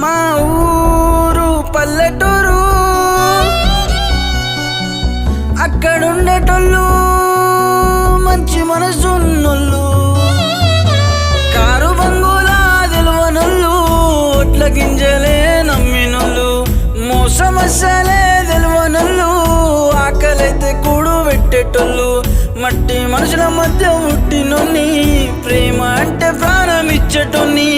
మా ఊరు పల్లెటూరు, అక్కడుండేటోళ్ళు మంచి మనసున్నోళ్ళు, కారు బంగులా తెలవనోళ్ళు, ఒట్ల గింజలే నమ్మినోళ్ళు, మోసమస్సలే తెలవనోళ్ళు, ఆకలైతే కూడు పెట్టేటోళ్ళు, మట్టి మనుషుల మధ్య పుట్టినోన్ని, ప్రేమ అంటే ప్రాణం ఇచ్చేటోన్ని.